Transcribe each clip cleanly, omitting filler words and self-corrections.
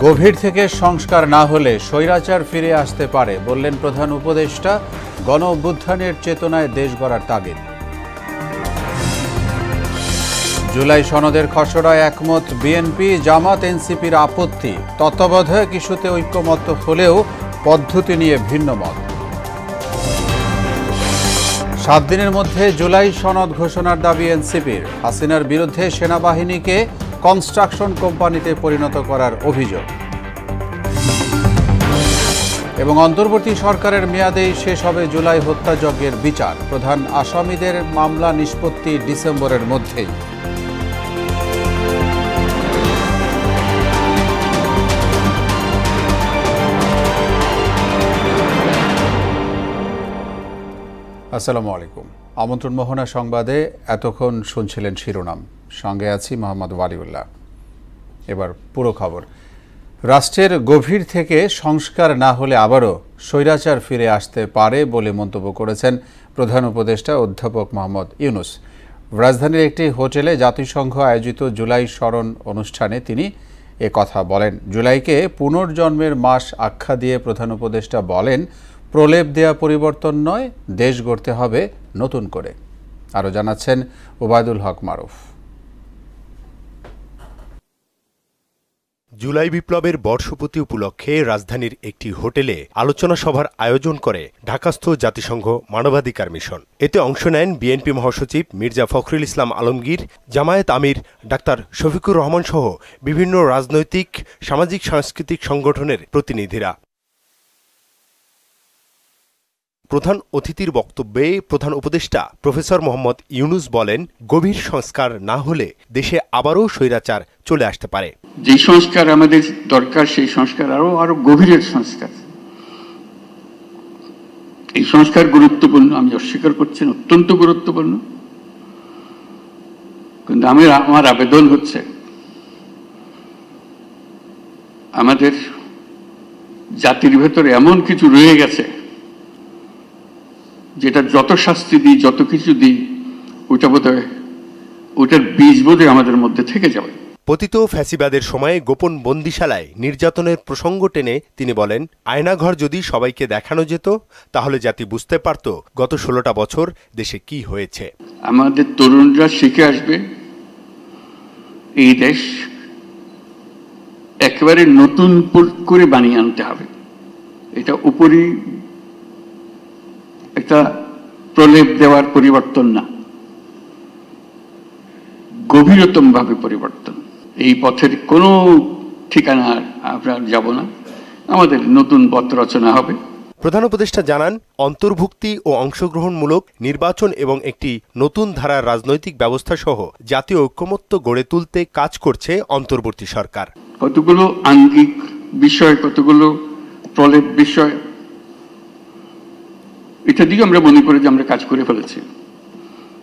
গভীর থেকে সংস্কার না হলে স্বৈরাচার ফিরে আসতে পারে বললেন প্রধান উপদেষ্টা। গণ অভ্যুত্থানের চেতনায় দেশ গড়ার তাগিদ। জুলাই সনদের খসড়ায় একমত বিএনপি, জামাত এনসিপির আপত্তি। তত্ত্বাবধায়ক ইস্যুতে ঐক্যমত্য হলেও পদ্ধতি নিয়ে ভিন্ন মত। 7 দিনের মধ্যে জুলাই সনদ ঘোষণার দাবি এনসিপির। হাসিনার বিরুদ্ধে সেনাবাহিনীকে কনস্ট্রাকশন কোম্পানিতে পরিণত করার অভিযোগ। এবং অন্তর্বর্তী সরকারের মেয়াদেই শেষ হবে জুলাই হত্যাযজ্ঞের বিচার। প্রধান আসামিদের মামলা নিষ্পত্তি ডিসেম্বরের মধ্যেই। আসসালামু আলাইকুম। আমন্ত্রণ মোহনা সংবাদে এতক্ষণ শুনছিলেন শিরোনাম, সঙ্গে আছি মোহাম্মদ ওয়ালিউল্লাহ। এবার পুরো খবর। রাষ্ট্রের গভীর থেকে সংস্কার না হলে আবারও স্বৈরাচার ফিরে আসতে পারে বলে মন্তব্য করেছেন প্রধান উপদেষ্টা অধ্যাপক মোহাম্মদ ইউনূস। রাজধানীর একটি হোটেলে জাতিসংঘ আয়োজিত জুলাই স্মরণ অনুষ্ঠানে তিনি এ কথা বলেন। জুলাইকে পুনর্জন্মের মাস আখ্যা দিয়ে প্রধান উপদেষ্টা বলেন, প্রলেপ দেয়া পরিবর্তন নয়, দেশ গড়তে হবে নতুন করে। আরও জানাচ্ছেন ওবায়দুল হক মারুফ। জুলাই বিপ্লবের বর্ষপূর্তি উপলক্ষে রাজধানীর একটি হোটেলে আলোচনা সভার আয়োজন করে ঢাকাস্থ জাতিসংঘ মানবাধিকার মিশন। এতে অংশ নেন বিএনপি মহাসচিব মির্জা ফখরুল ইসলাম আলমগীর, জামায়াত আমির ডাক্তার শফিকুর রহমান সহ বিভিন্ন রাজনৈতিক, সামাজিক, সাংস্কৃতিক সংগঠনের প্রতিনিধিরা। প্রধান অতিথির বক্তব্যে প্রধান উপদেষ্টা প্রফেসর মোহাম্মদ ইউনূস বলেন, গভীর সংস্কার না হলে দেশে আবারও স্বৈরাচার চলে আসতে পারে। যে সংস্কার আমাদের দরকার সেই সংস্কার আরো গভীরের সংস্কার। এই সংস্কার গুরুত্বপূর্ণ, আমি অস্বীকার করছি না, অত্যন্ত গুরুত্বপূর্ণ। কিন্তু আমার আবেদন হচ্ছে আমাদের জাতির ভেতরে এমন কিছু রয়ে গেছে যেটা যত শাস্তি দিই, যত কিছু দিই, ওটার বীজ বোধহয় আমাদের মধ্যে থেকে যাবে। পতিত ফ্যাসিবাদের সময়ে গোপন বন্দিশালায় নির্যাতনের প্রসঙ্গ টেনে তিনি বলেন, আয়নাঘর যদি সবাইকে দেখানো যেত তাহলে জাতি বুঝতে পারত গত 16টা বছর দেশে কি হয়েছে। আমাদের তরুণরা শিখে আসবে এই দেশ একেবারে নতুন করে বানিয়ে আনতে হবে। এটা উপরই একটা প্রলেপ দেওয়ার পরিবর্তন না, গভীরতম ভাবে পরিবর্তন। এই পথের কোনো ঠিকানা আমরা যাব না, আমাদের নতুন পথ রচনা হবে। প্রধান উপদেষ্টা জানান, অন্তর্ভুক্তি ও অংশগ্রহণমূলক নির্বাচন এবং একটি নতুন ধারার রাজনৈতিক ব্যবস্থা সহ জাতীয় ঐক্যমত্য গড়ে তুলতে কাজ করছে অন্তর্বর্তী সরকার। কতগুলো আঙ্গিক বিষয়, কতগুলো প্রলেপ বিষয়, এটা দিকে আমরা মনে করি যে আমরা কাজ করে ফেলেছি।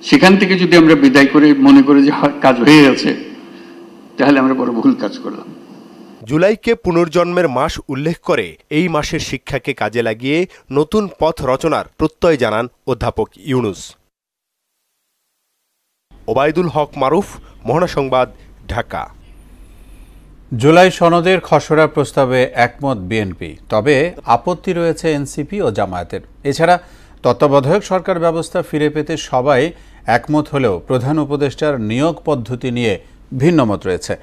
সেখান থেকে যদি আমরা বিদায় করে মনে করি যে কাজ হয়ে গেছে, তাহলে আমরা বড় ভুল কাজ করলাম। জুলাইকে পুনর্জন্মের মাস উল্লেখ করে এই মাসের শিক্ষাকে কাজে লাগিয়ে নতুন পথ রচনার প্রত্যয় জানান অধ্যাপক ইউনূস। ওবায়দুল হক মারুফ, মোহনা সংবাদ, ঢাকা। জুলাই সনদের খসড়া প্রস্তাবে একমত বিএনপি, তবে আপত্তি রয়েছে এনসিপি ও জামায়াতের। এছাড়া তত্ত্বাবধায়ক সরকার ব্যবস্থা ফিরে পেতে সবাই একমত হলেও প্রধান উপদেষ্টার নিয়োগ পদ্ধতি নিয়ে ভিন্নমত রয়েছে।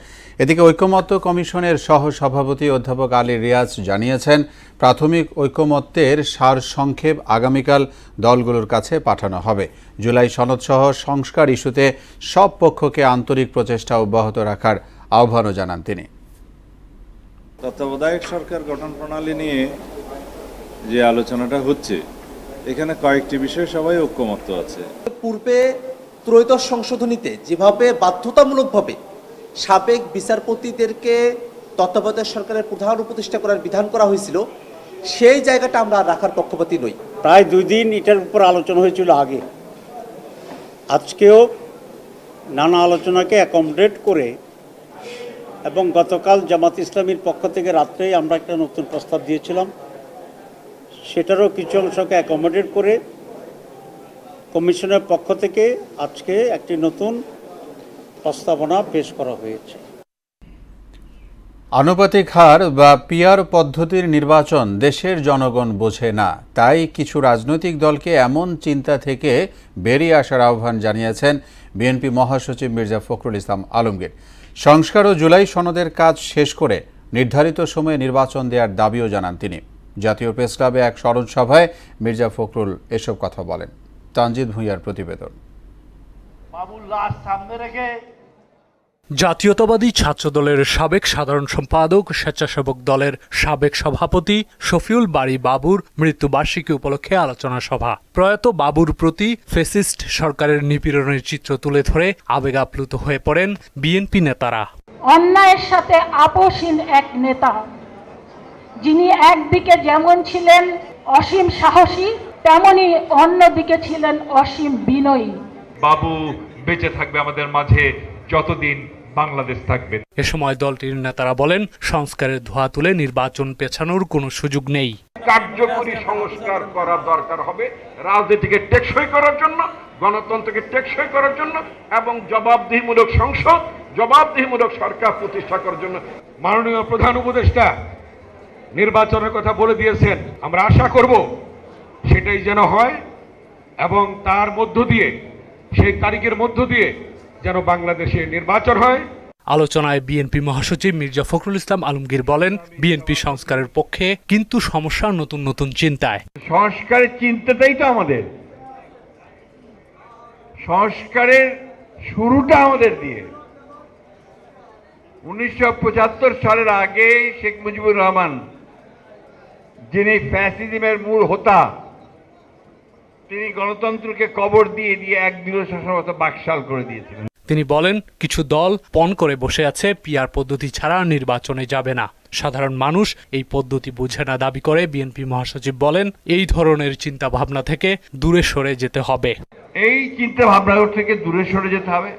এদিকে ঐকমত্য কমিশনের সহ সভাপতি অধ্যাপক আলী রিয়াজ জানিয়েছেন, প্রাথমিক ঐকমত্যের সারসংক্ষেপ আগামীকাল দলগুলোর কাছে পাঠানো হবে। জুলাই সনদসহ সংস্কার ইস্যুতে সব পক্ষকে আন্তরিক প্রচেষ্টা অব্যাহত রাখার আহ্বানও জানান তিনি। তত্ত্বাবধায়ক সরকার গঠন প্রণালী নিয়ে যে আলোচনাটা হচ্ছে, এখানে কয়েকটি বিষয় সবাই ঐক্যমত্য আছে। পূর্বে ত্রয়োদশ সংশোধনীতে যেভাবে বাধ্যতামূলকভাবে সাবেক বিচারপতিদেরকে তত্ত্বাবধায়ক সরকারের প্রধান উপদেষ্টা করার বিধান করা হয়েছিল, সেই জায়গাটা আমরা রাখার পক্ষপাতী নই। প্রায় 2 দিন এটার উপর আলোচনা হয়েছিল আগে। আজকেও নানা আলোচনাকে অ্যাকোমোডেট করে এবং গতকাল জামাত ইসলামীর পক্ষ থেকে রাত্রেই আমরা একটা নতুন প্রস্তাব দিয়েছিলাম, সেটারও কিছু অংশকে অ্যাকোমোডেট করে কমিশনের পক্ষ থেকে আজকে একটি নতুন প্রস্তাবনা পেশ করা হয়েছে। আনুপাতিক হার বা পিআর পদ্ধতির নির্বাচন দেশের জনগণ বোঝে না, তাই কিছু রাজনৈতিক দলকে এমন চিন্তা থেকে বেরিয়ে আসার আহ্বান জানিয়েছেন বিএনপি মহাসচিব মির্জা ফখরুল ইসলাম আলমগীর। সংস্কার ও জুলাই সনদের কাজ শেষ করে নির্ধারিত সময়ে নির্বাচন দেওয়ার দাবিও জানান তিনি। জাতীয় প্রেস ক্লাবে এক স্মরণ সভায় মির্জা ফখরুল এসব কথা বলেন। তানজিদ ভুঁইয়ার প্রতিবেদন। জাতীয়তাবাদী ছাত্রদলের সাবেক সাধারণ সম্পাদক, স্বেচ্ছাসেবক দলের সাবেক সভাপতি শফিউল বারী বাবুর মৃত্যুবার্ষিকী উপলক্ষে আলোচনা সভা। প্রয়াত বাবুর প্রতি ফ্যাসিস্ট সরকারের নিপীড়নের চিত্র তুলে ধরে আবেগ আপ্লুত হয়ে পড়েন বিএনপি নেতারা। অন্যায়ের সাথে আপোষহীন এক নেতা, যিনি একদিকে যেমন ছিলেন অসীম সাহসী, তেমনি অন্যদিকে ছিলেন অসীম বিনয়ী। বাবু বেঁচে থাকবে আমাদের মাঝে যতদিন বাংলাদেশ থাকবে। এ সময় দলটির নেতারা বলেন, সংস্কারের ধোঁয়া তুলে নির্বাচন পেছানোর কোনো সুযোগ নেই। কার্যকরী সংস্কার করার দরকার হবে রাজনীতিকে টেকসই করার জন্য, গণতন্ত্রকে টেকসই করার জন্য এবং জবাবদিহিমূলক সংসদ, জবাবদিহিমূলক সরকার প্রতিষ্ঠা করার জন্য। মাননীয় প্রধান উপদেষ্টা নির্বাচনের কথা বলে দিয়েছেন, আমরা আশা করব সেটাই যেন হয় এবং তার মধ্য দিয়ে, সেই তারিখের মধ্য দিয়ে যেন বাংলাদেশে নির্বাচন হয়। আলোচনায় বিএনপি মহাসচিব মির্জা ফখরুল ইসলাম আলমগীর বলেন, বিএনপি সংস্কারের পক্ষে, কিন্তু সমস্যা নতুন নতুন চিন্তায়। সংস্কারের চিন্তাটাই তো আমাদের, সংস্কারের শুরুটা আমাদের দিয়ে। 1975 সালের আগে শেখ মুজিবুর রহমান, যিনি ফ্যাসিজমের মূল হোতা, তিনি গণতন্ত্রকে কবর দিয়ে দিয়ে এক দিবসের মতো বাকশাল করে দিয়েছিলেন। তিনি বলেন, কিছু দল পণ করে বসে আছে, পিআর পদ্ধতি ছাড়া নির্বাচনে যাবে না। সাধারণ মানুষ এই পদ্ধতি বুঝে না দাবি করে বিএনপি মহাসচিব বলেন, এই ধরনের চিন্তা ভাবনা থেকে দূরে সরে যেতে হবে। এই চিন্তা ভাবনা থেকে দূরে সরে যেতে হবে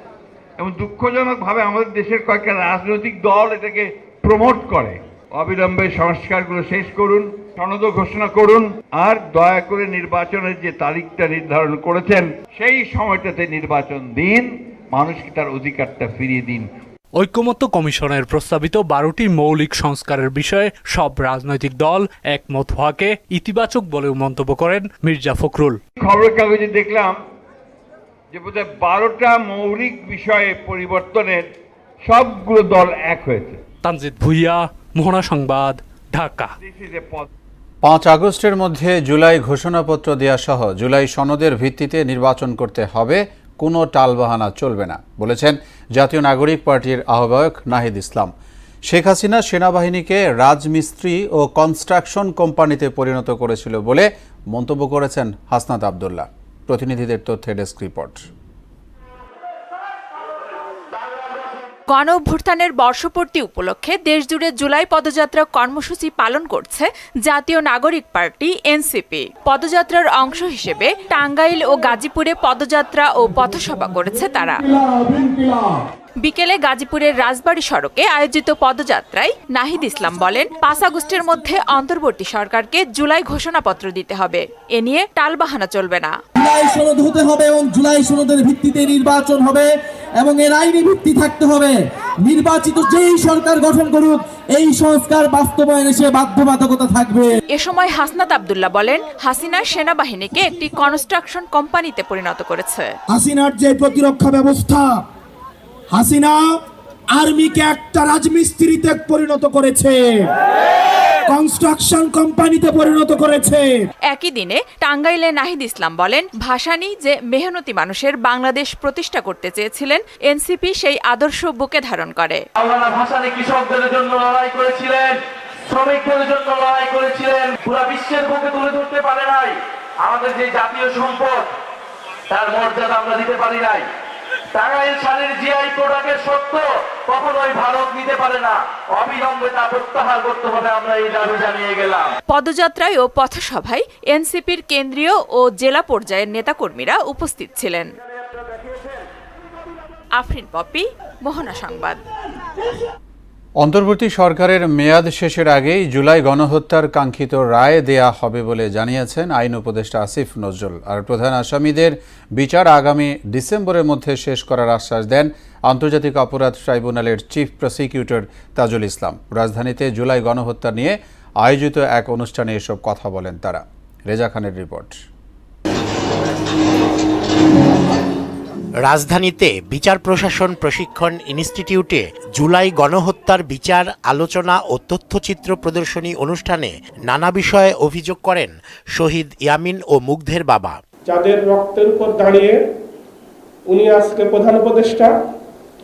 এবং দুঃখজনকভাবে আমাদের দেশের কয়েকটা রাজনৈতিক দল এটাকে প্রমোট করে। অবিলম্বে সংস্কারগুলো শেষ করুন, সনদ ঘোষণা করুন, আর দয়া করে নির্বাচনের যে তারিখটা নির্ধারণ করেছেন সেই সময়টাতে নির্বাচন দিন, মানুষকে তার অধিকারটা ফিরিয়ে দিন। ঐকমত্য কমিশনের প্রস্তাবিত 12টি মৌলিক সংস্কারের বিষয়ে সব রাজনৈতিক দল একমত হওয়াকে ইতিবাচক বলেও মন্তব্য করেন মির্জা ফখরুল। খবরের কাগজে দেখলাম যে বোধহয় 12টা মৌলিক বিষয়ে পরিবর্তনের সবগুলো দল এক হয়েছে। তানজিদ ভুঁইয়া, মোহনা সংবাদ, ঢাকা। 5 আগস্টের মধ্যে জুলাই ঘোষণাপত্র দেয়া সহ জুলাই সনদের ভিত্তিতে নির্বাচন করতে হবে, কোনো টালবাহানা চলবে না বলেছেন জাতীয় নাগরিক পার্টির আহ্বায়ক নাহিদ ইসলাম। শেখ হাসিনা সেনাবাহিনীকে রাজমিস্ত্রি ও কনস্ট্রাকশন কোম্পানিতে পরিণত করেছিল বলে মন্তব্য করেছেন হাসনাত আব্দুল্লাহ। প্রতিনিধিদের তথ্যে ডেস্ক রিপোর্ট। গণ অভ্যুত্থানের বর্ষপূর্তি উপলক্ষে দেশজুড়ে জুলাই পদযাত্রা কর্মসূচি পালন করছে জাতীয় নাগরিক পার্টি এনসিপি। পদযাত্রার অংশ হিসেবে টাঙ্গাইল ও গাজীপুরে পদযাত্রা ও পথসভা করেছে তারা। বিকেলে গাজীপুরের রাজবাড়ী সড়কে আয়োজিত পদযাত্রায় নাহিদ ইসলাম বলেন, 5 আগস্টের মধ্যে অন্তর্বর্তী সরকারকে জুলাই ঘোষণাপত্র দিতে হবে, এ নিয়ে টালবাহানা চলবে না। জুলাই সনদ হতে হবে এবং জুলাই সনদের ভিত্তিতে নির্বাচন হবে এবং এর আইনি ভিত্তি থাকতে হবে। নির্বাচিত যেই সরকার গঠন করুক, এই সংস্কার বাস্তবায়নে সে বাধ্যবাধকতা থাকবে। এ সময় হাসনাত আব্দুল্লাহ বলেন, হাসিনা সেনাবাহিনীকে একটি কনস্ট্রাকশন কোম্পানিতে পরিণত করেছে। হাসিনার যে প্রতিরক্ষা ব্যবস্থা, হাসিনা আর্মিকে একটা রাজমিস্ত্রিতে পরিণত করেছে, কনস্ট্রাকশন কোম্পানিতে পরিণত করেছে। একই দিনে টাঙ্গাইলে নাহিদ ইসলাম বলেন, ভাসানী যে মেহনতি মানুষের বাংলাদেশ প্রতিষ্ঠা করতে চেয়েছিলেন, এনসিপি সেই আদর্শ বুকে ধারণ করে। মাওলানা ভাসানী কৃষকদের জন্য লড়াই করেছিলেন, শ্রমিকদের জন্য লড়াই করেছিলেন, পুরো বিশ্বের বুকে তুলে ধরতে পারে নাই। আমাদের যে জাতীয় সম্পদ, তার মর্যাদা আমরা দিতে পারি নাই। টাঙ্গাইল শাড়ির জিআই প্রোডাক্টের সত্য কখনোই ভারত নিতে পারে না, অবিলম্বে তা প্রত্যাহার করতে হবে, আমরা এই দাবি জানিয়ে গেলাম। পদযাত্রায় ও পথসভায় এনসিপির কেন্দ্রীয় ও জেলা পর্যায়ের নেতাকর্মীরা উপস্থিত ছিলেন। আফরিন পপি, মোহনা সংবাদ। অন্তর্বর্তী সরকারের মেয়াদ শেষের আগেই জুলাই গণহত্যার কাঙ্ক্ষিত রায় দেয়া হবে বলে জানিয়েছেন আইন উপদেষ্টা আসিফ নজরুল। আর প্রধান আসামিদের বিচার আগামী ডিসেম্বরের মধ্যে শেষ করার আশ্বাস দেন আন্তর্জাতিক অপরাধ ট্রাইব্যুনালের চিফ প্রসিকিউটর তাজুল ইসলাম। রাজধানীতে জুলাই গণহত্যা নিয়ে আয়োজিত এক অনুষ্ঠানে এসব কথা বলেন তারা। রেজা খানের রিপোর্ট। রাজধানীতে বিচার প্রশাসন প্রশিক্ষণ ইনস্টিটিউটে জুলাই গণহত্যার বিচার আলোচনা ও তথ্যচিত্র প্রদর্শনী অনুষ্ঠানে নানা বিষয়ে অভিযোগ করেন শহীদ ইয়ামিন ও মুগ্ধের বাবা। যাদের রক্তের উপর দাঁড়িয়ে উনি আজকে প্রধান উপদেষ্টা,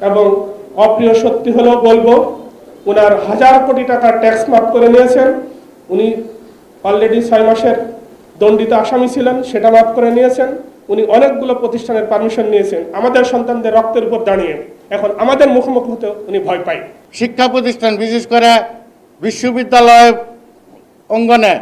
এবং অপ্রিয় সত্যি হলেও বলবো ওনার 1000 কোটি টাকার ট্যাক্স মাফ করে নিয়েছেন। উনি অলরেডি 6 মাসের দণ্ডিত আসামি ছিলেন, সেটা মাফ করে নিয়েছেন। উনি অনেকগুলো প্রতিষ্ঠানের পারমিশন নিয়েছেন আমাদের সন্তানদের রক্তের উপর দাঁড়িয়ে। এখন আমাদের মুখোমুখি হতে উনি ভয় পায়। শিক্ষা প্রতিষ্ঠান বিশেষ করে বিশ্ববিদ্যালয় অঙ্গনে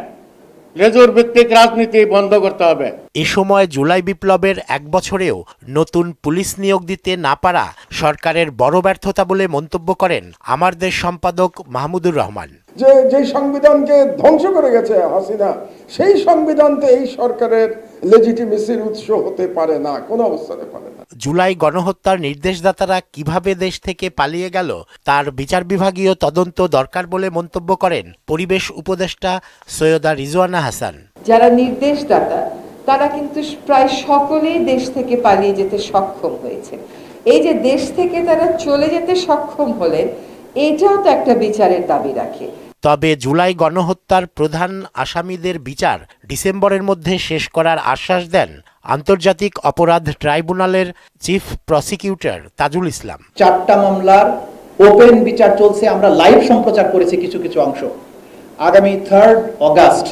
লেজুর ভিত্তিক রাজনীতি বন্ধ করতে হবে। এ সময় জুলাই বিপ্লবের 1 বছরেও নতুন পুলিশ নিয়োগ দিতে না পারা সরকারের বড় ব্যর্থতা বলে মন্তব্য করেন আমার দেশ সম্পাদক মাহমুদুর রহমান। যে সংবিধানকে ধ্বংস করে গেছে হাসিনা, সেই সংবিধানতে এই সরকারের লেজিটিমেসির উৎস হতে পারে না, কোনো অবস্থাতে পারে না। জুলাই গণহত্যার নির্দেশদাতারা কিভাবে দেশ থেকে পালিয়ে গেল তার বিচার বিভাগীয় তদন্ত দরকার বলে মন্তব্য করেন পরিবেশ উপদেষ্টা সৈয়দা রিজওয়ানা হাসান। যারা নির্দেশদাতা তারা কিন্তু প্রায় সকলেই দেশ থেকে পালিয়ে যেতে সক্ষম হয়েছে। এই যে দেশ থেকে তারা চলে যেতে সক্ষম হলেন, এটাও তো একটা বিচারের দাবি রাখে। তবে জুলাই গণহত্যার প্রধান আসামিদের বিচার ডিসেম্বরের মধ্যে শেষ করার আশ্বাস দেন আন্তর্জাতিক অপরাধ ট্রাইব্যুনালের চিফ প্রসিকিউটর তাজুল ইসলাম। 4টা মামলার ওপেন বিচার চলছে, আমরা লাইভ সম্প্রচার করেছি কিছু কিছু অংশ। আগামী 3 অগাস্ট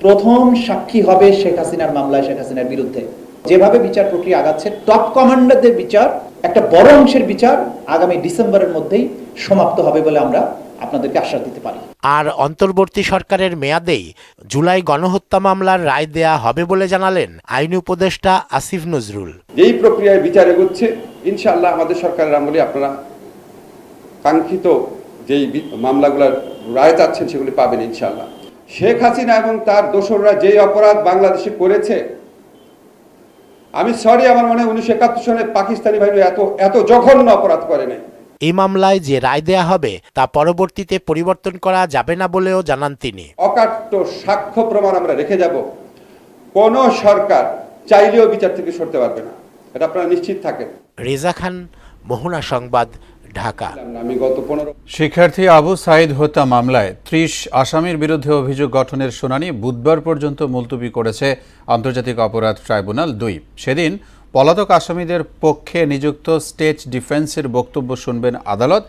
প্রথম সাক্ষী হবে শেখ হাসিনার মামলায়, শেখ হাসিনার বিরুদ্ধে। যেভাবে বিচার প্রক্রিয়া আগাচ্ছে, টপ কমান্ডারদের বিচার, একটা বড় অংশের বিচার আগামী ডিসেম্বরের মধ্যেই সমাপ্ত হবে বলে আমরা আপনাদেরকে আশ্বাস দিতে পারি। আর অন্তর্বর্তী সরকারের মেয়াদেই জুলাই গণহত্যা মামলার রায় দেয়া হবে বলে জানালেন আইন উপদেষ্টা আসিফ নজরুল। এই প্রক্রিয়ায় বিচার এগোচ্ছে, ইনশাআল্লাহ আমাদের সরকারের আমলে আপনারা কাঙ্ক্ষিত যেই মামলাগুলোর রায় চাচ্ছেন সেগুলি পাবেন ইনশাআল্লাহ। শেখ হাসিনা এবং তার দোসররা যেই অপরাধ বাংলাদেশে করেছে, আমি সরি, আমার মনে হয় 1971 সনে পাকিস্তানি বাহিনী এত জঘন্য অপরাধ করে নাই। এই মামলায় যে রায় দেয়া হবে তা পরবর্তীতে পরিবর্তন করা যাবে না বলেও জানান তিনি। অকাট্য সাক্ষ্য প্রমাণ আমরা রেখে যাব, কোন সরকার চাইলেও বিচার থেকে সরতে পারবে না, এটা আপনারা নিশ্চিত থাকেন। রেজা খান, মোহনা সংবাদ, ঢাকা। শিক্ষার্থী আবু সাইদ হত্যা মামলায় 30 আসামির বিরুদ্ধে অভিযোগ গঠনের শুনানি বুধবার পর্যন্ত মুলতবি করেছে আন্তর্জাতিক অপরাধ ট্রাইব্যুনাল 2। সেদিন পলাতক আসামিদের পক্ষে নিযুক্ত স্টেট ডিফেন্সের বক্তব্য শুনবেন আদালত।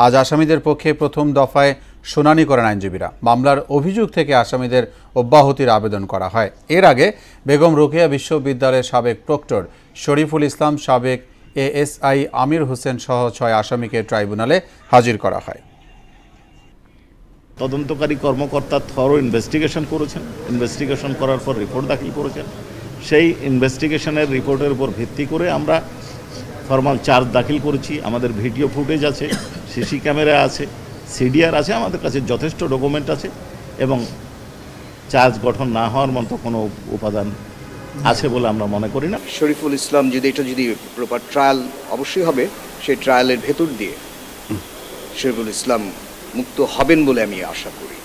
আজ আসামিদের পক্ষে প্রথম দফায় শুনানি করেন আইনজীবীরা। মামলার অভিযোগ থেকে আসামিদের অব্যাহতির আবেদন করা হয়। এর আগে বেগম রোকেয়া বিশ্ববিদ্যালয়ের সাবেক প্রক্টর শরীফুল ইসলাম, সাবেক এএসআই আমির হোসেন সহ 6 আসামিকে ট্রাইব্যুনালে হাজির করা হয়। তদন্তকারী কর্মকর্তা থরো ইনভেস্টিগেশন করেছেন, ইনভেস্টিগেশন করার পর রিপোর্ট দাখিল করেছেন। সেই ইনভেস্টিগেশনের রিপোর্টের উপর ভিত্তি করে আমরা ফরমাল চার্জ দাখিল করেছি। আমাদের ভিডিও ফুটেজ আছে, সিসি ক্যামেরা আছে, সিডিআর আছে, আমাদের কাছে যথেষ্ট ডকুমেন্ট আছে এবং চার্জ গঠন না হওয়ার মতো কোনো উপাদান আছে বলে আমরা মনে করি না। শরীফুল ইসলাম এটা যদি প্রপার ট্রায়াল অবশ্যই হবে, সেই ট্রায়ালের ভেতর দিয়ে শরীফুল ইসলাম মুক্ত হবেন বলে আমি আশা করি।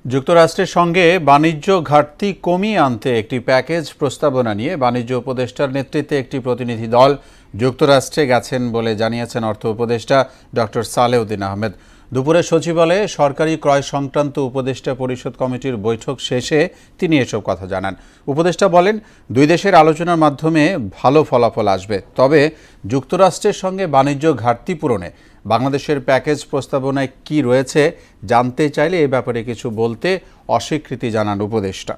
যুক্তরাষ্ট্রের সঙ্গে বাণিজ্য ঘাটতি কমিয়ে আনতে একটি প্যাকেজ প্রস্তাবনা নিয়ে বাণিজ্য উপদেষ্টার নেতৃত্বে একটি প্রতিনিধি দল যুক্তরাষ্ট্রে গেছেন বলে জানিয়েছেন অর্থ উপদেষ্টা ডক্টর সালেউদ্দিন আহমেদ। দুপুরে সচিবালয়ে সরকারি ক্রয় সংক্রান্ত উপদেষ্টা পরিষদ কমিটির বৈঠক শেষে তিনি এসব কথা জানান। উপদেষ্টা বলেন, 2 দেশের আলোচনার মাধ্যমে ভালো ফলাফল আসবে। তবে যুক্তরাষ্ট্রের সঙ্গে বাণিজ্য ঘাটতি পূরণে বাংলাদেশের প্যাকেজ প্রস্তাবনায় কি রয়েছে জানতে চাইলে এ ব্যাপারে কিছু বলতে অস্বীকৃতি জানান উপদেষ্টা।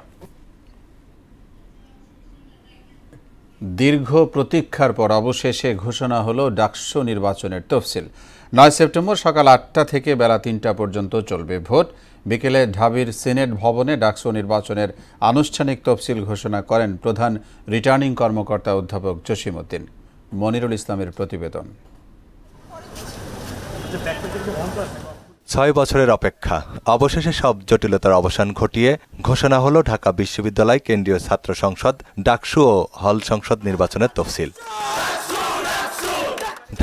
দীর্ঘ প্রতীক্ষার পর অবশেষে ঘোষণা হলো ডাকসু নির্বাচনের তফসিল। 9 সেপ্টেম্বর সকাল 8টা থেকে বেলা 3টা পর্যন্ত চলবে ভোট। বিকেলে ঢাবির সিনেট ভবনে ডাকসু নির্বাচনের আনুষ্ঠানিক তফসিল ঘোষণা করেন প্রধান রিটার্নিং কর্মকর্তা অধ্যাপক জসিম উদ্দিন। মনিরুল ইসলামের প্রতিবেদন। ছয় বছরের অপেক্ষা অবশেষে সব জটিলতার অবসান ঘটিয়ে ঘোষণা হলো ঢাকা বিশ্ববিদ্যালয় কেন্দ্রীয় ছাত্র সংসদ ডাকসু ও হল সংসদ নির্বাচনের তফসিল।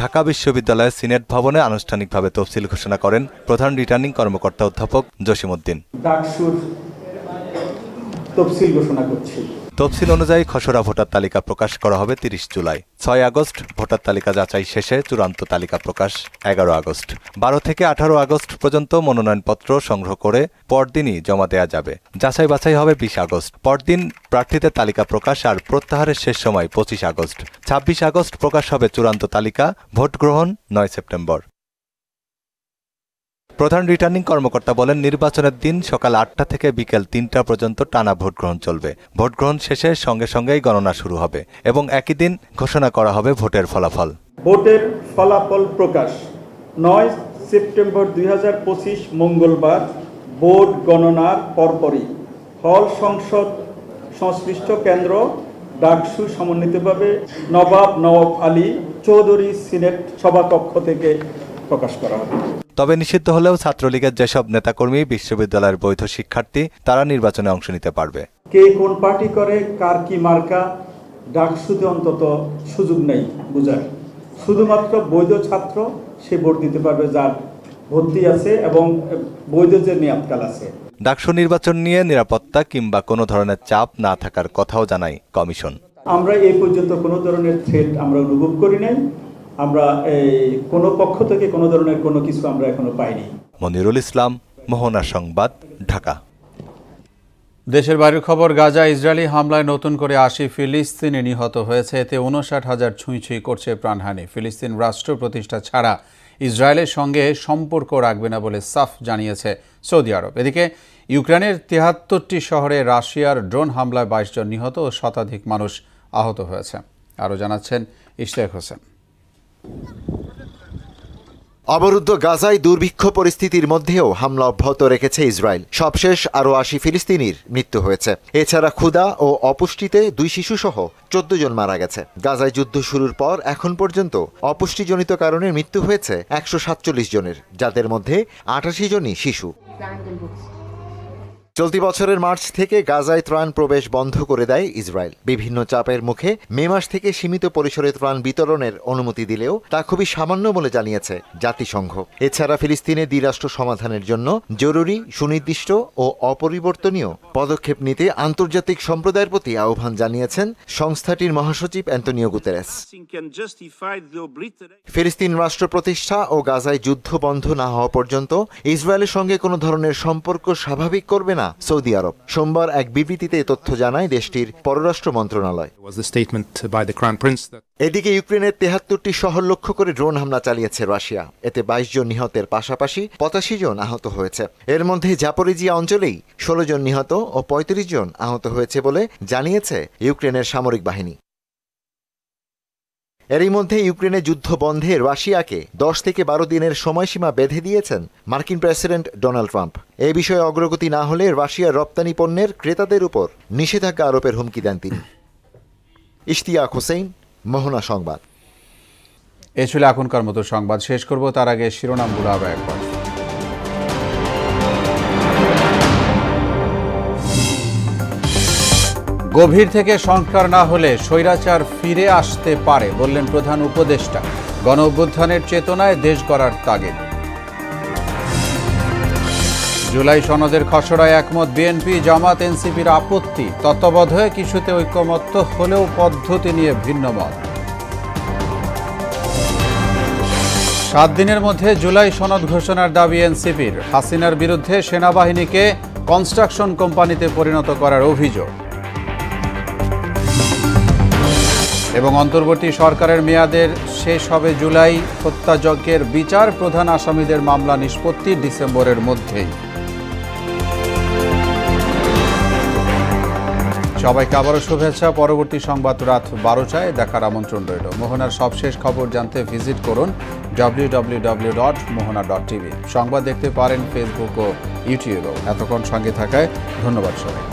ঢাকা বিশ্ববিদ্যালয়ের সিনেট ভবনে আনুষ্ঠানিকভাবে তফসিল ঘোষণা করেন প্রধান রিটার্নিং কর্মকর্তা অধ্যাপক জসিমউদ্দিন। ডাকসুর তফসিল ঘোষণা করছি। তফসিল অনুযায়ী খসড়া ভোটার তালিকা প্রকাশ করা হবে 30 জুলাই। 6 আগস্ট ভোটার তালিকা যাচাই শেষে চূড়ান্ত তালিকা প্রকাশ 11 আগস্ট। 12 থেকে 18 আগস্ট পর্যন্ত মনোনয়নপত্র সংগ্রহ করে পরদিনই জমা দেওয়া যাবে। যাচাই বাছাই হবে 20 আগস্ট। পরদিন প্রার্থীদের তালিকা প্রকাশ আর প্রত্যাহারের শেষ সময় 25 আগস্ট। 26 আগস্ট প্রকাশ হবে চূড়ান্ত তালিকা, ভোট গ্রহণ 9 সেপ্টেম্বর। প্রধান রিটার্নিং কর্মকর্তা বলেন, নির্বাচনের দিন সকাল 8টা থেকে বিকেল 3টা পর্যন্ত টানা ভোট গ্রহণ চলবে। ভোট গ্রহণ শেষে সঙ্গে সঙ্গেই গণনা শুরু হবে এবং একই দিন ঘোষণা করা হবে ভোটের ফলাফল। ভোটের ফলাফল প্রকাশ 9 সেপ্টেম্বর 2025 মঙ্গলবার। ভোট গণনার পরপরই হল সংসদ সংশ্লিষ্ট কেন্দ্র ডাকসু সমন্বিতভাবে নবাব নওয়াব আলী চৌধুরী সিনেট সভাকক্ষ থেকে প্রকাশ করা হবে। তবে নিষিদ্ধ হলেও ছাত্রলীগের যেসব নেতাকর্মী বিশ্ববিদ্যালয়ের বৈধ শিক্ষার্থী তারা নির্বাচনে অংশ নিতে পারবে। কে কোন পার্টি করে, কার কি মার্কা, ডাকসুতে অন্তত সুযোগ নেই বুঝার। শুধুমাত্র বৈধ ছাত্র সে ভোট দিতে পারবে যার ভর্তি আছে এবং বৈধ যে মেয়াদকাল আছে। ডাকসু নির্বাচন নিয়ে নিরাপত্তা কিংবা কোনো ধরনের চাপ না থাকার কথাও জানায় কমিশন। আমরা এই পর্যন্ত কোনো ধরনের থ্রেট আমরা অনুভব করি নাই। আমরা কোনো পক্ষ থেকে কোনো ধরনের কোনো কিছু আমরা এখনো পাইনি। মনিরুল ইসলাম, মোহনা সংবাদ, ঢাকা। দেশের বাইরের খবর, গাজা ইসরায়েলি হামলায় নতুন করে 80 ফিলিস্তিনি নিহত হয়েছে। এতে 59,000 ছুঁই করছে প্রাণহানি। ফিলিস্তিন রাষ্ট্র প্রতিষ্ঠা ছাড়া ইসরায়েলের সঙ্গে সম্পর্ক রাখবে না বলে সাফ জানিয়েছে সৌদি আরব। এদিকে ইউক্রেনের 73টি শহরে রাশিয়ার ড্রোন হামলায় 22 জন নিহত ও শতাধিক মানুষ আহত হয়েছে। আরও জানাচ্ছেন ইশতিয়াক হোসেন। অবরুদ্ধ গাজায় দুর্ভিক্ষ পরিস্থিতির মধ্যেও হামলা অব্যাহত রেখেছে ইসরায়েল। সবশেষ আরও 80 ফিলিস্তিনির মৃত্যু হয়েছে। এছাড়া ক্ষুধা ও অপুষ্টিতে 2 শিশুসহ 14 জন মারা গেছে। গাজায় যুদ্ধ শুরুর পর এখন পর্যন্ত অপুষ্টিজনিত কারণে মৃত্যু হয়েছে 147 জনের, যাদের মধ্যে 88 জনই শিশু। চলতি বছরের মার্চ থেকে গাজায় ত্রাণ প্রবেশ বন্ধ করে দেয় ইসরায়েল। বিভিন্ন চাপের মুখে মে মাস থেকে সীমিত পরিসরে ত্রাণ বিতরণের অনুমতি দিলেও তা খুবই সামান্য বলে জানিয়েছে জাতিসংঘ। এছাড়া ফিলিস্তিনে দ্বিরাষ্ট্র সমাধানের জন্য জরুরি, সুনির্দিষ্ট ও অপরিবর্তনীয় পদক্ষেপ নিতে আন্তর্জাতিক সম্প্রদায়ের প্রতি আহ্বান জানিয়েছেন সংস্থাটির মহাসচিব অ্যান্তোনিও গুতেরেস। ফিলিস্তিন রাষ্ট্র প্রতিষ্ঠা ও গাজায় যুদ্ধ বন্ধ না হওয়া পর্যন্ত ইসরায়েলের সঙ্গে কোনো ধরনের সম্পর্ক স্বাভাবিক করবে না সৌদি আরব। সোমবার এক বিবৃতিতে তথ্য জানায় দেশটির পররাষ্ট্র মন্ত্রণালয়। এদিকে ইউক্রেনের 73টি শহর লক্ষ্য করে ড্রোন হামলা চালিয়েছে রাশিয়া। এতে 22 জন নিহতের পাশাপাশি 85 জন আহত হয়েছে। এর মধ্যে জাপোরিজিয়া অঞ্চলেই 16 জন নিহত ও 35 জন আহত হয়েছে বলে জানিয়েছে ইউক্রেনের সামরিক বাহিনী। এরই মধ্যে ইউক্রেনে যুদ্ধ বন্ধে রাশিয়াকে 10 থেকে 12 দিনের সময়সীমা বেঁধে দিয়েছেন মার্কিন প্রেসিডেন্ট ডোনাল্ড ট্রাম্প। এই বিষয়ে অগ্রগতি না হলে রাশিয়ার রপ্তানি পণ্যের ক্রেতাদের উপর নিষেধাজ্ঞা আরোপের হুমকি দেন তিনি। ইশতিয়াক হোসেন, মোহনা সংবাদ। এ ছিল এখনকার মতো সংবাদ। শেষ করব তার আগে শিরোনামগুলো আবার একবার। গভীর থেকে সংস্কার না হলে স্বৈরাচার ফিরে আসতে পারে বললেন প্রধান উপদেষ্টা। গণ অভ্যুত্থানের চেতনায় দেশ গড়ার তাগিদ। জুলাই সনদের খসড়ায় একমত বিএনপি, জামাত, এনসিপির আপত্তি। তত্ত্বাবধায়ক ইস্যুতে ঐকমত্য হলেও পদ্ধতি নিয়ে ভিন্ন মত। 7 দিনের মধ্যে জুলাই সনদ ঘোষণার দাবি এনসিপির। হাসিনার বিরুদ্ধে সেনাবাহিনীকে কনস্ট্রাকশন কোম্পানিতে পরিণত করার অভিযোগ। এবং অন্তর্বর্তী সরকারের মেয়াদের শেষ হবে জুলাই। হত্যাযজ্ঞের বিচার, প্রধান আসামিদের মামলা নিষ্পত্তি ডিসেম্বরের মধ্যেই। সবাইকে আবারও শুভেচ্ছা। পরবর্তী সংবাদ রাত 12টায় দেখার আমন্ত্রণ রইল। মোহনার সবশেষ খবর জানতে ভিজিট করুন www.mohana.tv। সংবাদ দেখতে পারেন ফেসবুক ও ইউটিউবেও। এতক্ষণ সঙ্গে থাকায় ধন্যবাদ সবাই।